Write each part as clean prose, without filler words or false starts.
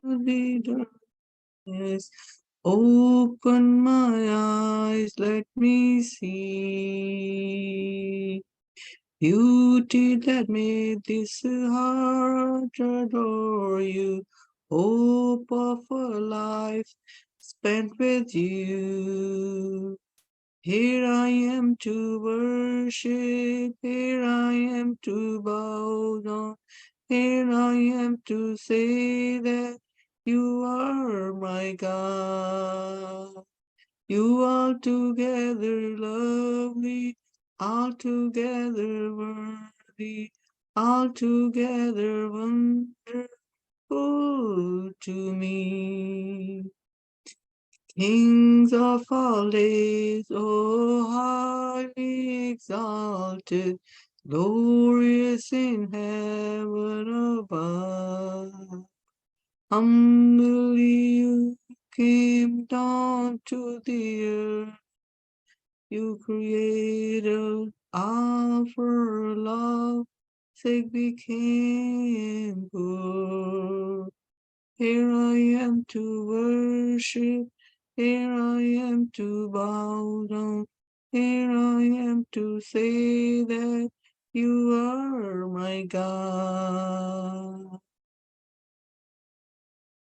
the darkness. Open my eyes, let me see beauty that made this heart adore you. Hope of a life spent with you. Here I am to worship, here I am to bow down, here I am to say that you are my God. You altogether lovely, altogether worthy, altogether wonderful to me. Kings of all days, oh highly exalted, glorious in heaven above. Humbly you came down to the earth, you created all for love, sake became poor. Here I am to worship, here I am to bow down, here I am to say that you are my God.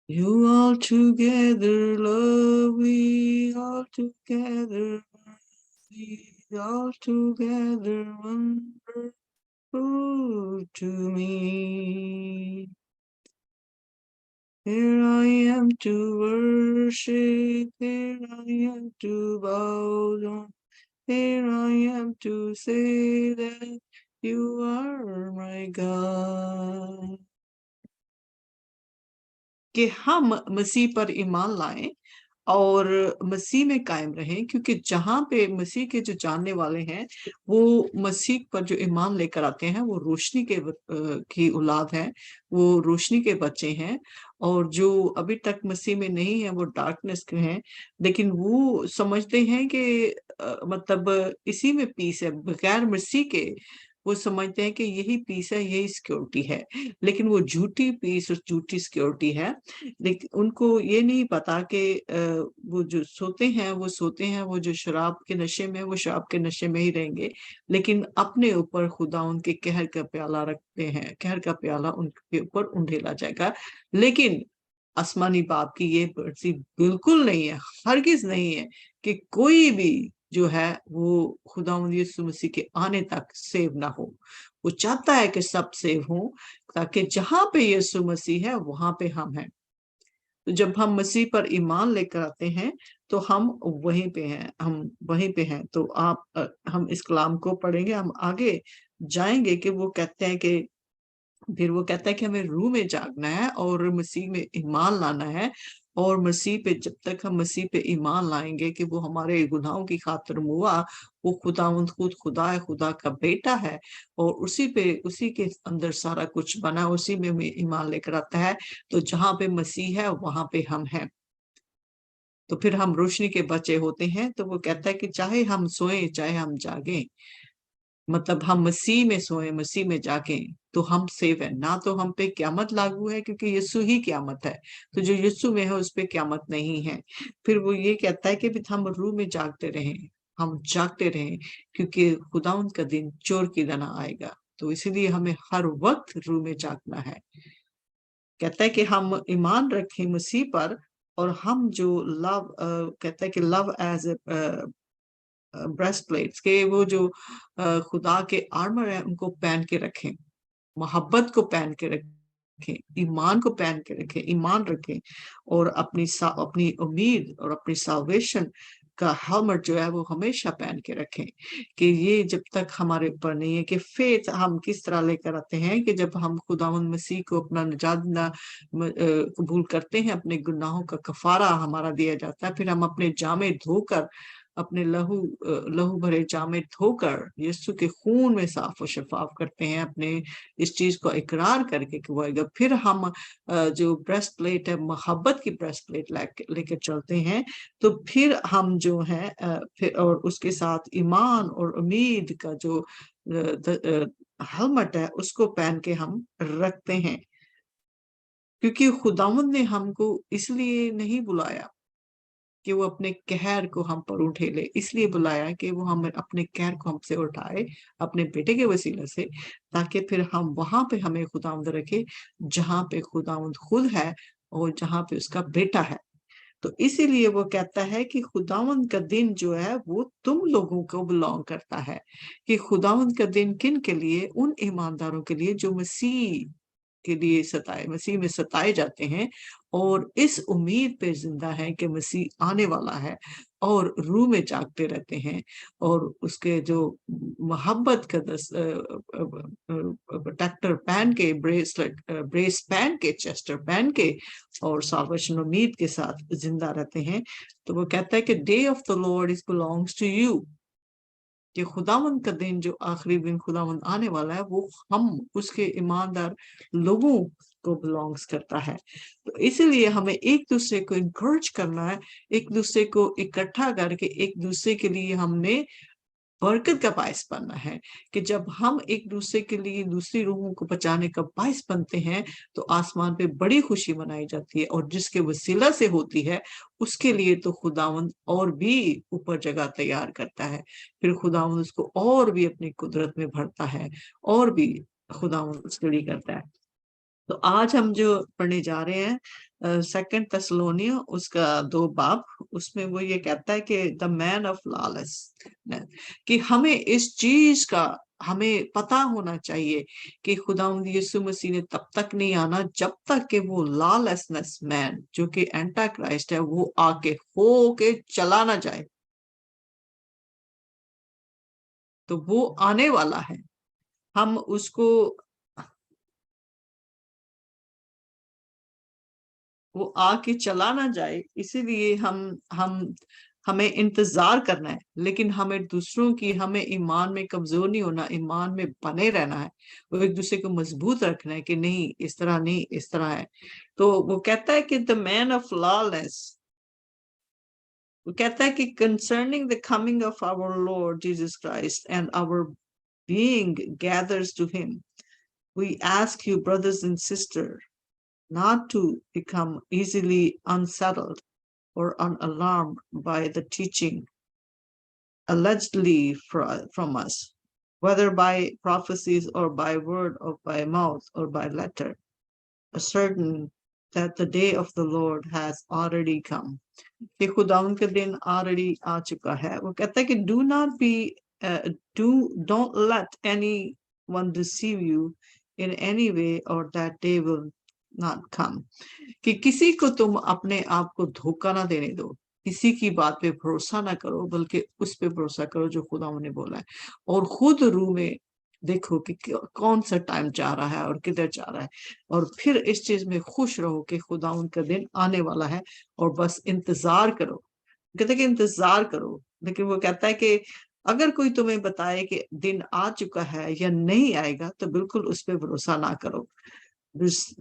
You altogether lovely, altogether worthy, altogether wonderful to me. Here I am to worship, here I am to bow down, here I am to say that you are my God. کہ ہم مسیح پر ایمان لائیں اور مسیح میں قائم رہیں، کیونکہ جہاں پہ مسیح کے جو جاننے والے ہیں وہ مسیح پر جو ایمان لے کر آتے ہیں وہ روشنی کی اولاد ہیں، وہ روشنی کے بچے ہیں، اور جو ابھی تک مسیح میں نہیں ہیں وہ ڈارکنس کے ہیں، لیکن وہ سمجھتے ہیں کہ مطلب اسی میں پیس ہے، بغیر مسیح کے وہ سمجھتے ہیں کہ یہی پیس ہے، یہی سیکیورٹی ہے، لیکن وہ جھوٹی پیس اور جھوٹی سیکیورٹی ہے۔ لیکن ان کو یہ نہیں پتا کہ وہ جو سوتے ہیں وہ جو شراب کے نشے میں، وہ شراب کے نشے میں ہی رہیں گے، لیکن اپنے اوپر خدا ان کے قہر کا پیالہ رکھتے ہیں، قہر کا پیالہ ان کے اوپر انڈھیلا جائے گا۔ لیکن آسمانی باپ کی یہ مرضی بالکل نہیں ہے، ہرگز نہیں ہے کہ کوئی بھی جو ہے وہ خداوند یسوع مسیح کے آنے تک سیو نہ ہو۔ وہ چاہتا ہے کہ سب سیو ہوں، تاکہ جہاں پہ یسوع مسیح ہے وہاں پہ ہم ہیں۔ تو جب ہم مسیح پر ایمان لے کر آتے ہیں تو ہم وہیں پہ ہیں۔ تو ہم اس کلام کو پڑھیں گے، ہم آگے جائیں گے کہ وہ کہتے ہیں کہ پھر وہ کہتا ہے کہ ہمیں روح میں جاگنا ہے اور مسیح میں ایمان لانا ہے، اور مسیح پہ جب تک ہم مسیح پہ ایمان لائیں گے کہ وہ ہمارے گناہوں کی خاطر ہوا، وہ خداوند خود خدا ہے، خدا کا بیٹا ہے، اور اسی کے اندر سارا کچھ بنا، اسی میں ایمان لے کر آتا ہے، تو جہاں پہ مسیح ہے وہاں پہ ہم ہیں، تو پھر ہم روشنی کے بچے ہوتے ہیں۔ تو وہ کہتا ہے کہ چاہے ہم سوئیں چاہے ہم جاگیں، مطلب ہم مسیح میں سوئیں مسیح میں جاگیں تو ہم سیو ہیں، نہ تو ہم پہ قیامت لاگو ہے کیونکہ یسوع ہی قیامت ہے، تو جو یسوع میں ہے اس پہ قیامت نہیں ہے۔ پھر وہ یہ کہتا ہے کہ ہم روح میں جاگتے رہیں، ہم جاگتے رہیں، کیونکہ خداوند کا دن چور کی طرح آئے گا، تو اسی لیے ہمیں ہر وقت روح میں جاگنا ہے۔ کہتا ہے کہ ہم ایمان رکھیں مسیح پر، اور ہم جو کہتا ہے کہ لو ایز اے بریسٹ پلیٹس، کہ وہ جو خدا کے آرمر ہیں ان کو پہن کے رکھیں، محبت کو پہن کے رکھیں، ایمان کو پہن کے رکھیں، ایمان رکھیں، اور اپنی امید اور اپنی سالویشن کا ہیلمٹ جو ہے وہ ہمیشہ پہن کے رکھیں، کہ یہ جب تک ہمارے اوپر نہیں ہے کہ فیتھ ہم کس طرح لے کر آتے ہیں کہ جب ہم خداوند مسیح کو اپنا نجات قبول کرتے ہیں، اپنے گناہوں کا کفارہ ہمارا دیا جاتا ہے، پھر ہم اپنے جامے دھو کر، اپنے لہو بھرے جامے دھو کر یسوع کے خون میں صاف و شفاف کرتے ہیں، اپنے اس چیز کو اقرار کر کے کہ وہ آئے گا، پھر ہم جو بریسٹ پلیٹ ہے، محبت کی بریسٹ پلیٹ لے کے چلتے ہیں، تو پھر ہم جو ہیں اور اس کے ساتھ ایمان اور امید کا جو ہیلمٹ ہے اس کو پہن کے ہم رکھتے ہیں۔ کیونکہ خداوند نے ہم کو اس لیے نہیں بلایا کہ وہ اپنے قہر کو ہم پر اٹھے لے، اس لیے بلایا کہ وہ ہم اپنے قہر کو ہم سے اٹھائے اپنے بیٹے کے وسیلے سے، تاکہ پھر ہم وہاں پہ ہمیں خداوند رکھے جہاں پہ خداوند خود ہے اور جہاں پہ اس کا بیٹا ہے۔ تو اسی لیے وہ کہتا ہے کہ خداوند کا دن جو ہے وہ تم لوگوں کو بلانگ کرتا ہے، کہ خداوند کا دن کن کے لیے؟ ان ایمانداروں کے لیے جو مسیح کے لیے مسیح میں ستائے جاتے ہیں اور اس امید پہ زندہ ہیں کہ مسیح آنے والا ہے، اور روح میں جاگتے رہتے ہیں، اور اس کے جو محبت کا پروٹیکٹر پہن کے، بریس پہن کے، چیسٹر پہن کے، اور سالویشن امید کے ساتھ زندہ رہتے ہیں۔ تو وہ کہتا ہے کہ day of the Lord is belongs to you, کہ خداوند کا دن جو آخری دن خداوند آنے والا ہے وہ ہم اس کے ایماندار لوگوں کو بلانگس کرتا ہے۔ تو اسی لیے ہمیں ایک دوسرے کو انکریج کرنا ہے، ایک دوسرے کو اکٹھا کر کے ایک دوسرے کے لیے ہم نے برکت کا باعث بننا ہے، کہ جب ہم ایک دوسرے کے لیے دوسری روحوں کو بچانے کا باعث بنتے ہیں تو آسمان پہ بڑی خوشی منائی جاتی ہے، اور جس کے وسیلہ سے ہوتی ہے اس کے لیے تو خداوند اور بھی اوپر جگہ تیار کرتا ہے، پھر خداوند اس کو اور بھی اپنی قدرت میں بھرتا ہے، اور بھی خداوند اس کے لیے کرتا ہے۔ تو آج ہم جو پڑھنے جا رہے ہیں سیکنڈ تسلونیہ اس کا 2 باب، اس میں وہ یہ کہتا ہے کہ دا مین آف لالس، کہ ہمیں اس چیز کا ہمیں پتا ہونا چاہیے کہ خداوند یسوع مسیح نے تب تک نہیں آنا جب تک کہ وہ لالسنس مین جو کہ اینٹا کرائسٹ ہے وہ آ کے ہو کے چلا نہ جائے۔ تو وہ آنے والا ہے، ہم اس کو وہ آ کے چلا نہ جائے، اسی لیے ہمیں انتظار کرنا ہے، لیکن ہمیں دوسروں کی، ہمیں ایمان میں کمزور نہیں ہونا، ایمان میں بنے رہنا ہے، وہ ایک دوسرے کو مضبوط رکھنا ہے کہ نہیں اس طرح نہیں اس طرح ہے۔ تو وہ کہتا ہے کہ the man of lawless، وہ کہتا ہے کہ concerning the coming of our Lord Jesus Christ and our being gathered to him, we ask you brothers and sisters not to become easily unsettled or unalarmed by the teaching allegedly from us, whether by prophecies or by word or by mouth or by letter, ascertain that the day of the Lord has already come، کہ خداوند کا دن already آ چکا ہے۔ وہ کہتا ہے کہ don't let anyone deceive you in any way, or that day will not come، کہ کسی کو تم اپنے آپ کو دھوکہ نہ دینے دو، کسی کی بات پہ بھروسہ نہ کرو، بلکہ اس پہ بھروسہ کرو جو خداوند نے بولا ہے، اور خود روح میں دیکھو کہ کون سا ٹائم چاہ رہا ہے اور کدھر جا رہا ہے، اور پھر اس چیز میں خوش رہو کہ خداوند کا دن آنے والا ہے، اور بس انتظار کرو۔ کہتے کہ انتظار کرو، لیکن وہ کہتا ہے کہ اگر کوئی تمہیں بتائے کہ دن آ چکا ہے یا نہیں آئے گا تو بالکل اس پہ بھروسہ نہ کرو۔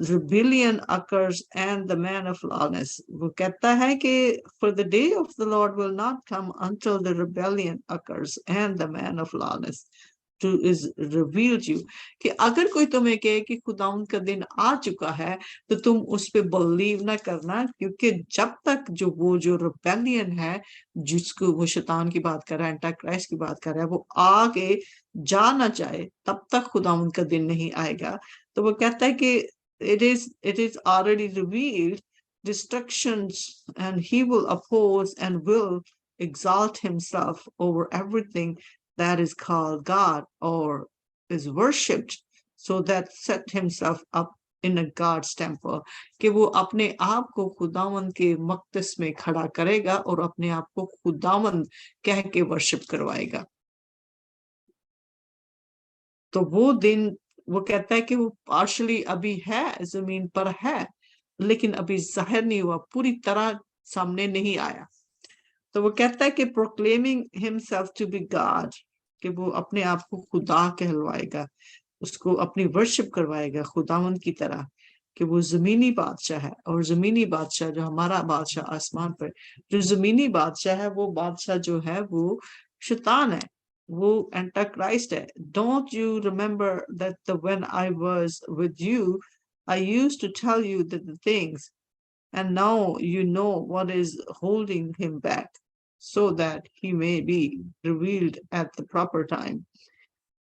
Rebellion occurs and the man of lawless، وہ کہتا ہے کہ for the day of the Lord will not come until the rebellion occurs and the man of lawless is revealed you، کہ اگر کوئی تمہیں کہے کہ خداوند کا دن آ چکا ہے تو تم اس پہ بلیو نہ کرنا، کیونکہ جب تک وہ جو ریبیلین ہے جس کو وہ شیطان کی بات کر رہا ہے، اینٹا کرائسٹ کی بات کر رہا ہے، وہ آگے جا نہ جائے تب تک خداوند کا دن نہیں آئے گا۔ تو وہ کہتا ہے کہ it is already revealed destructions, and he will oppose and will exalt himself over everything that is called God or is worshipped, so that set himself up in a God's temple، کہ وہ اپنے آپ کو خداوند کے مقدس میں کھڑا کرے گا اور اپنے آپ کو خداوند کہہ کے ورشپ کروائے گا۔ تو وہ دن وہ کہتا ہے کہ وہ پارشلی ابھی ہے، زمین پر ہے، لیکن ابھی ظاہر نہیں ہوا، پوری طرح سامنے نہیں آیا۔ تو وہ کہتا ہے کہ proclaiming himself to be God، کہ وہ اپنے آپ کو خدا کہلوائے گا، اس کو اپنی ورشپ کروائے گا خداوند کی طرح، کہ وہ زمینی بادشاہ ہے، اور زمینی بادشاہ جو ہمارا بادشاہ آسمان پر جو زمینی بادشاہ ہے، وہ بادشاہ جو ہے وہ شیطان ہے، وہ اینٹا کرائسٹ ہے۔ Don't you remember that when I was with you I used to tell you that the things, and now you know what is holding him back, so that he may be revealed at the proper time.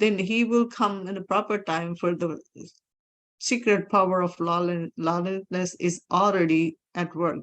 then he will come in a proper time, for the secret power of lawlessness is already at work।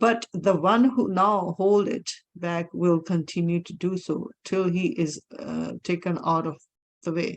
But the one who now hold it back will continue to do so till he is taken out of the way।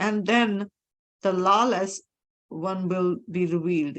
And then the lawless one will be revealed।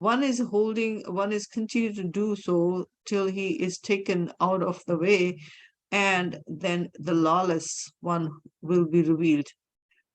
one is continue to do so till he is taken out of the way, and then the lawless one will be revealed।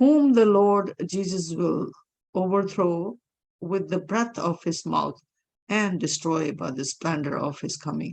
Whom the Lord Jesus will overthrow with the breath of his mouth and destroy by the splendor of his coming।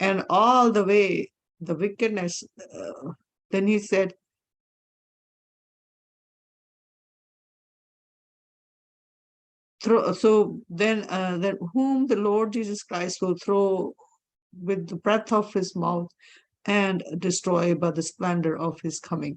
And all the way the wickedness, then he said, so then whom the Lord Jesus Christ will throw with the breath of his mouth and destroy by the splendor of his coming।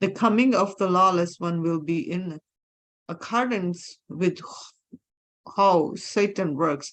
The coming of the lawless one will be in accordance with how Satan works।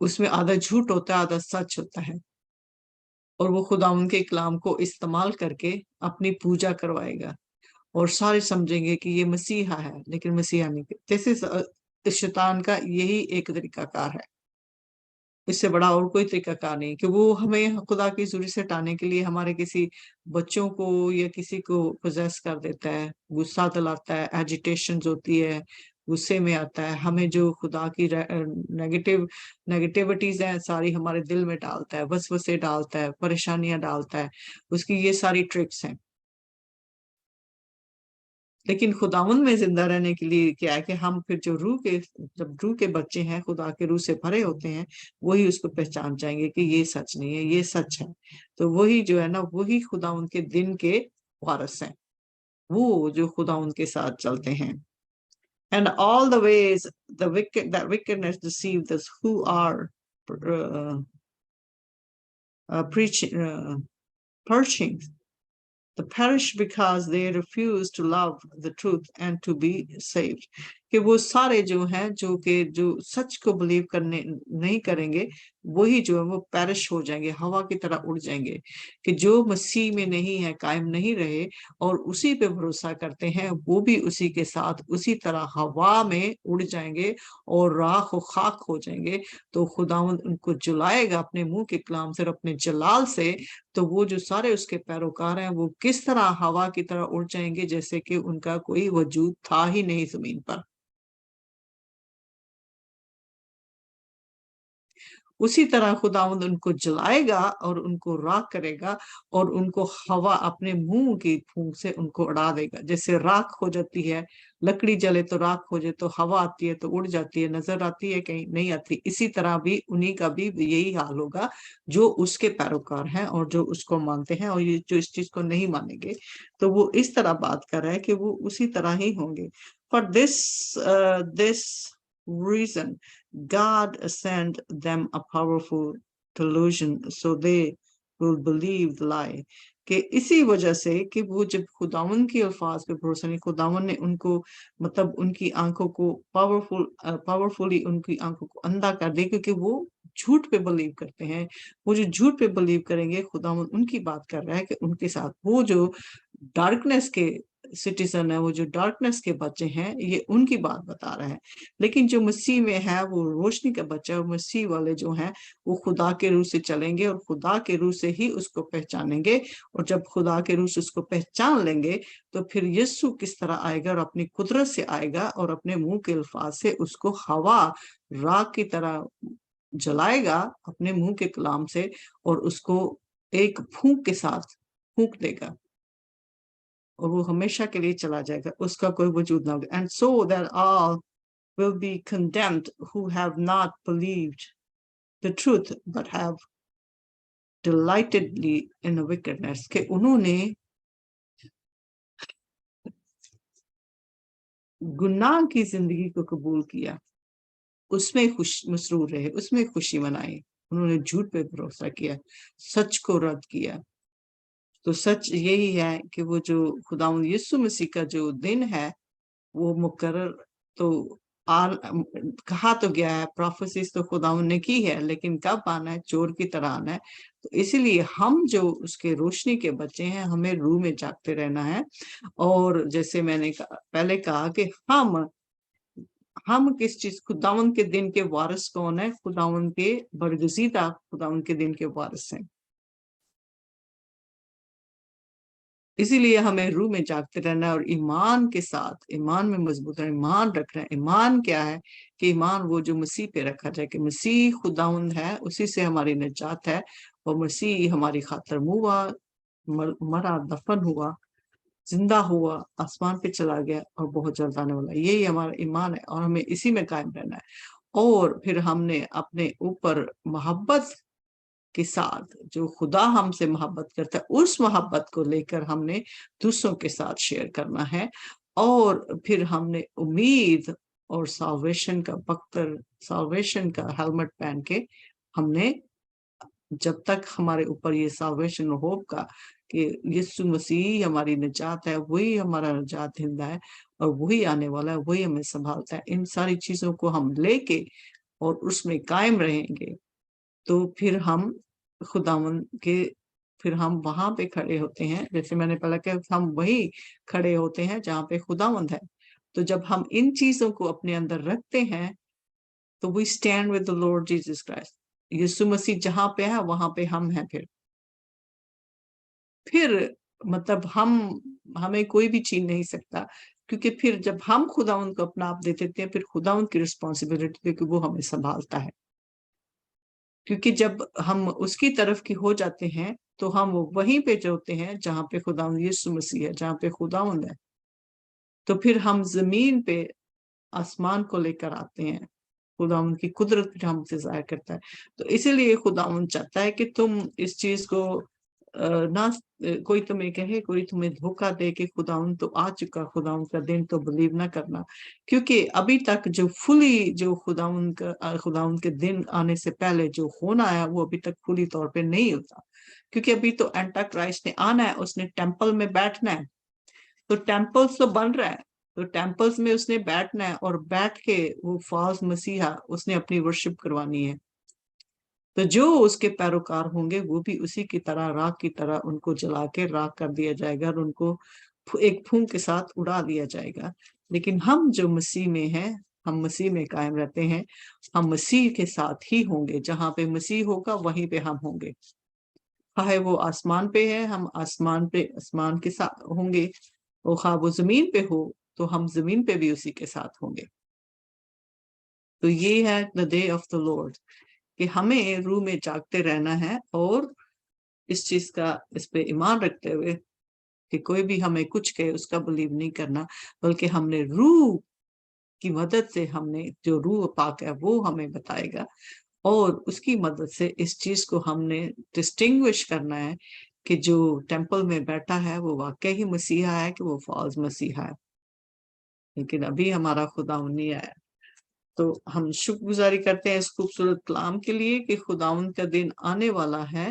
اس میں آدھا جھوٹ ہوتا ہے آدھا سچ ہوتا ہے، اور وہ خداوند کے کلام کو استعمال کر کے اپنی پوجا کروائے گا، اور سارے سمجھیں گے کہ یہ مسیحا ہے لیکن مسیحا نہیں۔ جیسے شیطان کا یہی ایک طریقہ کار ہے، اس سے بڑا اور کوئی طریقہ کار نہیں، کہ وہ ہمیں خدا کی حضوری سے ہٹانے کے لیے ہمارے کسی بچوں کو یا کسی کو پوزیس کر دیتا ہے، غصہ دلاتا ہے، ایجیٹیشنز ہوتی ہے، غصے میں آتا ہے، ہمیں جو خدا کی نیگیٹیوٹیز ہیں ساری ہمارے دل میں ڈالتا ہے، وسوسے ڈالتا ہے، پریشانیاں ڈالتا ہے، اس کی یہ ساری ٹرکس ہیں۔ لیکن خداوند میں زندہ رہنے کے لیے کیا ہے کہ ہم پھر جو جب روح کے بچے ہیں، خدا کے روح سے بھرے ہوتے ہیں، وہی اس کو پہچان جائیں گے کہ یہ سچ نہیں ہے، یہ سچ ہے۔ تو وہی جو ہے نا، وہی خداوند کے دن کے وارث ہیں، وہ جو خداوند کے ساتھ چلتے ہیں۔ And all the ways that wickedness deceived us who are uh, preaching, perishing the perish because they refuse to love the truth and to be saved، کہ وہ سارے جو ہیں جو سچ کو بلیو کرنے نہیں کریں گے، وہی جو ہے وہ پیرش ہو جائیں گے، ہوا کی طرح اڑ جائیں گے۔ کہ جو مسیح میں نہیں ہے، قائم نہیں رہے اور اسی پہ بھروسہ کرتے ہیں، وہ بھی اسی کے ساتھ اسی طرح ہوا میں اڑ جائیں گے اور راکھ و خاک ہو جائیں گے۔ تو خداوند ان کو جلائے گا اپنے منہ کے کلام سے اور اپنے جلال سے، تو وہ جو سارے اس کے پیروکار ہیں وہ کس طرح ہوا کی طرح اڑ جائیں گے، جیسے کہ ان کا کوئی وجود تھا ہی نہیں زمین پر۔ اسی طرح خداوند ان کو جلائے گا اور ان کو راکھ کرے گا، اور ان کو ہوا اپنے منہ کی پھونک سے ان کو اڑا دے گا۔ جیسے راکھ ہو جاتی ہے، لکڑی جلے تو راکھ ہو جائے، تو ہوا آتی ہے تو اڑ جاتی ہے، نظر آتی ہے کہیں نہیں آتی، اسی طرح بھی انہی کا بھی یہی حال ہوگا جو اس کے پیروکار ہیں اور جو اس کو مانتے ہیں، اور یہ جو اس چیز کو نہیں مانیں گے۔ تو وہ اس طرح بات کر رہا ہے کہ وہ اسی طرح ہی ہوں گے۔ For this reason God sent them a powerful delusion so they will believe the lie، کہ اسی وجہ سے کہ وہ جب خداون کے الفاظ پہ بھروسہ نہیں، خداون نے ان کو مطلب ان کی آنکھوں کو پاورفلی ان کی آنکھوں کو اندھا کر دیا، کیونکہ وہ جھوٹ پہ بلیو کرتے ہیں۔ وہ جو جھوٹ پہ بلیو کریں گے، خداون ان کی بات کر رہا ہے کہ ان کے ساتھ وہ جو ڈارکنیس کے سٹیزن ہے، وہ جو ڈارکنیس کے بچے ہیں، یہ ان کی بات بتا رہا ہے۔ لیکن جو مسیح میں ہے وہ روشنی کا بچہ ہے، اور مسیح والے جو ہیں وہ خدا کے روح سے چلیں گے اور خدا کے روح سے ہی اس کو پہچانیں گے۔ اور جب خدا کے روح سے اس کو پہچان لیں گے تو پھر یسوع کس طرح آئے گا، اور اپنی قدرت سے آئے گا اور اپنے منہ کے الفاظ سے اس کو ہوا راکھ کی طرح جلائے گا اپنے منہ کے کلام سے، اور اس کو ایک پھونک کے ساتھ پھونک دے گا، اور وہ ہمیشہ کے لیے چلا جائے گا، اس کا کوئی وجود نہ ہوگا۔ And so that all will be condemned who have not believed the truth but have delightedly in wickedness، کہ انہوں نے گناہ کی زندگی کو قبول کیا، اس میں مسرور رہے، اس میں خوشی منائی، انہوں نے جھوٹ پہ بھروسہ کیا، سچ کو رد کیا۔ تو سچ یہی ہے کہ وہ جو خداوند یسوع مسیح کا جو دن ہے وہ مقرر تو کہا تو گیا ہے، پروفیسیز تو خداوند نے کی ہے، لیکن کب آنا ہے؟ چور کی طرح آنا ہے۔ تو اسی لیے ہم جو اس کے روشنی کے بچے ہیں، ہمیں روح میں جاگتے رہنا ہے۔ اور جیسے میں نے پہلے کہا کہ ہم کس چیز، خداوند کے دن کے وارث کون ہے؟ خداوند کے برگزیدہ خداوند کے دن کے وارث ہیں۔ اسی لیے ہمیں روح میں جاگتے رہنا ہے، اور ایمان کے ساتھ، ایمان میں مضبوط رہنا، ایمان رکھنا ہے۔ ایمان کیا ہے؟ کہ ایمان وہ جو مسیح پہ رکھا جائے، کہ مسیح خداوند ہے، اسی سے ہماری نجات ہے، اور مسیح ہماری خاطر ہوا، مرا، دفن ہوا، زندہ ہوا، آسمان پہ چلا گیا، اور بہت جلد آنے والا ہے۔ یہی ہمارا ایمان ہے، اور ہمیں اسی میں قائم رہنا ہے۔ اور پھر ہم نے اپنے اوپر محبت کے ساتھ، جو خدا ہم سے محبت کرتا ہے، اس محبت کو لے کر ہم نے دوسروں کے ساتھ شیئر کرنا ہے۔ اور پھر ہم نے امید اور سالویشن کا بختر، سالویشن کا ہیلمٹ پہن کے، ہم نے جب تک ہمارے اوپر یہ سالویشن ہوپ کا کہ یسوع مسیح ہماری نجات ہے، وہی ہمارا نجات دہندہ ہے، اور وہی آنے والا ہے، وہی ہمیں سنبھالتا ہے، ان ساری چیزوں کو ہم لے کے اور اس میں قائم رہیں گے تو پھر ہم خداوند کے پھر ہم وہاں پہ کھڑے ہوتے ہیں، جیسے میں نے پہلا کہا ہم وہی کھڑے ہوتے ہیں جہاں پہ خداوند ہے. تو جب ہم ان چیزوں کو اپنے اندر رکھتے ہیں تو we stand with the Lord Jesus Christ. یسوع مسیح جہاں پہ ہے وہاں پہ ہم ہیں. پھر مطلب ہمیں کوئی بھی چھین نہیں سکتا، کیونکہ پھر جب ہم خداوند کو اپنا آپ دے دیتے ہیں، پھر خداوند کی رسپانسبلٹی ہے کہ وہ ہمیں سنبھالتا ہے. کیونکہ جب ہم اس کی طرف کی ہو جاتے ہیں تو ہم وہیں پہ جو ہوتے ہیں جہاں پہ خداوند یسوع مسیح ہے، جہاں پہ خداوند ہے. تو پھر ہم زمین پہ آسمان کو لے کر آتے ہیں. خداوند کی قدرت پھر ہم سے ظاہر کرتا ہے. تو اسی لیے خداوند چاہتا ہے کہ تم اس چیز کو نہ کوئی تمہیں کہے، کوئی تمہیں دھوکہ دے کہ خداوند تو آ چکا، خداوند کا دن، تو بلیو نہ کرنا. کیونکہ ابھی تک جو جو خداوند کے دن آنے سے پہلے جو ہونا ہے وہ ابھی تک کھلی طور پہ نہیں ہوتا. کیونکہ ابھی تو اینٹا کرائسٹ نے آنا ہے، اس نے ٹیمپل میں بیٹھنا ہے. تو ٹیمپلز تو بن رہا ہے، تو ٹیمپلز میں اس نے بیٹھنا ہے اور بیٹھ کے وہ فالس مسیحا اس نے اپنی ورشپ کروانی ہے. تو جو اس کے پیروکار ہوں گے وہ بھی اسی کی طرح راکھ کی طرح ان کو جلا کے راکھ کر دیا جائے گا اور ان کو ایک پھونک کے ساتھ اڑا دیا جائے گا. لیکن ہم جو مسیح میں ہیں، ہم مسیح میں قائم رہتے ہیں، ہم مسیح کے ساتھ ہی ہوں گے. جہاں پہ مسیح ہوگا وہیں پہ ہم ہوں گے. خواہ وہ آسمان پہ ہے ہم آسمان کے ساتھ ہوں گے، اور خواہ وہ زمین پہ ہو تو ہم زمین پہ بھی اسی کے ساتھ ہوں گے. تو یہ ہے the day of the Lord، کہ ہمیں روح میں جاگتے رہنا ہے اور اس چیز کا اس پہ ایمان رکھتے ہوئے کہ کوئی بھی ہمیں کچھ کہے اس کا بلیو نہیں کرنا، بلکہ ہم نے روح کی مدد سے، ہم نے جو روح پاک ہے وہ ہمیں بتائے گا، اور اس کی مدد سے اس چیز کو ہم نے ڈسٹنگوش کرنا ہے کہ جو ٹیمپل میں بیٹھا ہے وہ واقعی ہی مسیحا ہے کہ وہ فالس مسیحا ہے. لیکن ابھی ہمارا خداوند نہیں آیا. تو ہم شکر گزاری کرتے ہیں اس خوبصورت کلام کے لیے کہ خداوند کا دن آنے والا ہے